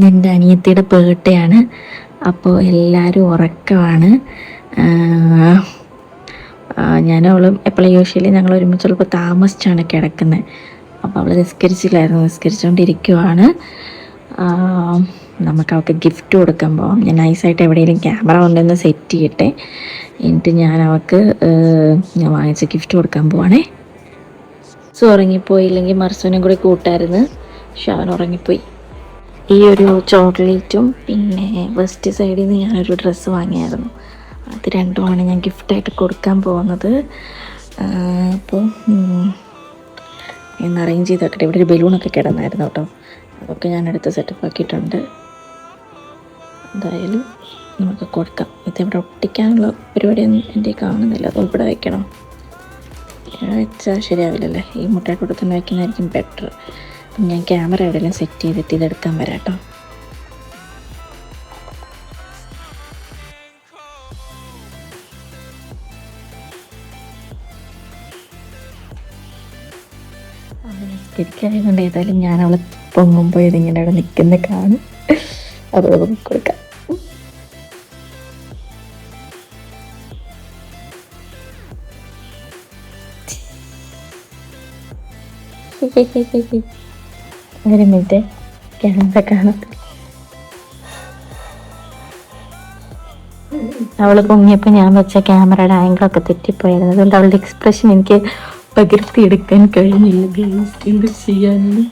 എൻ്റെ അനിയത്തിയുടെ ബർത്ത്ഡേയാണ്. അപ്പോൾ എല്ലാവരും ഉറക്കമാണ്. ഞാനവളും എപ്പോഴും യൂഷ്വലി ഞങ്ങൾ ഒരുമിച്ച് ചിലപ്പോൾ താമസിച്ചാണ് കിടക്കുന്നത്. അപ്പോൾ അവൾ നിസ്കരിച്ചുകൊണ്ടിരിക്കുവാണ്. നമുക്ക് അവൾക്ക് ഗിഫ്റ്റ് കൊടുക്കുമ്പോൾ ഞാൻ നൈസായിട്ട് എവിടെയെങ്കിലും ക്യാമറ കൊണ്ടുവന്ന് സെറ്റ് ചെയ്യട്ടെ. എന്നിട്ട് ഞാൻ അവൾക്ക് ഞാൻ വാങ്ങിച്ച ഗിഫ്റ്റ് കൊടുക്കാൻ പോവാണേ. ഉറങ്ങിപ്പോയില്ലെങ്കിൽ മർസൂനും കൂടി കൂട്ടായിരുന്നു. പക്ഷെ അവൻ ഉറങ്ങിപ്പോയി. ഈ ഒരു ചോക്ലേറ്റും പിന്നെ വെസ്റ്റ് സൈഡിൽ നിന്ന് ഞാനൊരു ഡ്രസ്സ് വാങ്ങിയായിരുന്നു. അത് രണ്ടുമാണ് ഞാൻ ഗിഫ്റ്റായിട്ട് കൊടുക്കാൻ പോകുന്നത്. അപ്പോൾ ഒന്ന് അറേഞ്ച് ചെയ്ത് വെക്കട്ടെ. ഇവിടെ ഒരു ബലൂണൊക്കെ കിടന്നായിരുന്നു കേട്ടോ. അതൊക്കെ ഞാനെടുത്ത് സെറ്റപ്പ് ആക്കിയിട്ടുണ്ട്. എന്തായാലും നമുക്ക് കൊടുക്കാം. ഇതിവിടെ ഒട്ടിക്കാനുള്ള പരിപാടിയൊന്നും എൻ്റെ കാണുന്നില്ല. അത് ഇവിടെ വയ്ക്കണം. വെച്ചാൽ ശരിയാവില്ലല്ലേ. ഈ മുട്ടയുടെ കൂടെ തന്നെ വയ്ക്കുന്നതായിരിക്കും ബെറ്റർ. അപ്പം ഞാൻ ക്യാമറ എവിടെയെങ്കിലും സെറ്റ് ചെയ്തിട്ട് ഇതെടുക്കാൻ വരാം കേട്ടോ. നിസ്കരിക്കായതുകൊണ്ട് ഏതായാലും ഞാൻ അവളെ പൊങ്ങുമ്പോൾ ഇതിങ്ങനെ അവിടെ നിൽക്കുന്ന കാണും. അതോടെ കൊടുക്കാം. ഒരു മിനിറ്റ് ക്യാമറ കാണത്തില്ല. അവൾ പൊങ്ങിയപ്പോൾ ഞാൻ വെച്ച ക്യാമറയുടെ ആംഗിളൊക്കെ തെറ്റിപ്പോയായിരുന്നു. അതുകൊണ്ട് അവളുടെ എക്സ്പ്രഷൻ എനിക്ക് പകർത്തിയെടുക്കാൻ കഴിഞ്ഞില്ല. എന്ത് ചെയ്യാനാണ്,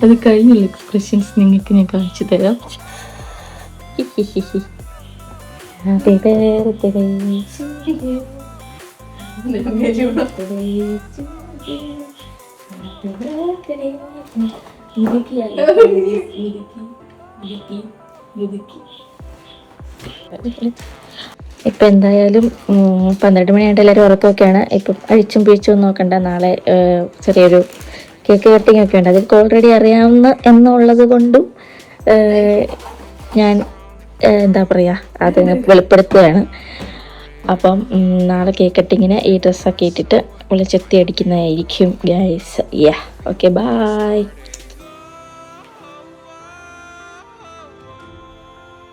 അത് കഴിഞ്ഞില്ല. എക്സ്പ്രഷൻസ് നിങ്ങൾക്ക് ഞാൻ കാണിച്ചു തരാം. ഇപ്പം എന്തായാലും 12 മണിയായിട്ട് എല്ലാവരും ഉറക്കമൊക്കെയാണ്. ഇപ്പം അഴിച്ചും പിഴിച്ചും നോക്കണ്ട. നാളെ ചെറിയൊരു കേക്ക് കട്ടിങ് ഒക്കെ ഉണ്ട്. അതൊക്കെ ഓൾറെഡി അറിയാവുന്ന എന്നുള്ളത് കൊണ്ടും ഞാൻ എന്താ പറയുക അത് വെളിപ്പെടുത്തുകയാണ്. അപ്പം നാളെ കേക്ക് കട്ടിങ്ങിന് ഈ ഡ്രസ്സൊക്കെ ഇട്ടിട്ട് വിളിച്ചെത്തി അടിക്കുന്നതായിരിക്കും ഗൈസ്. Okay, by.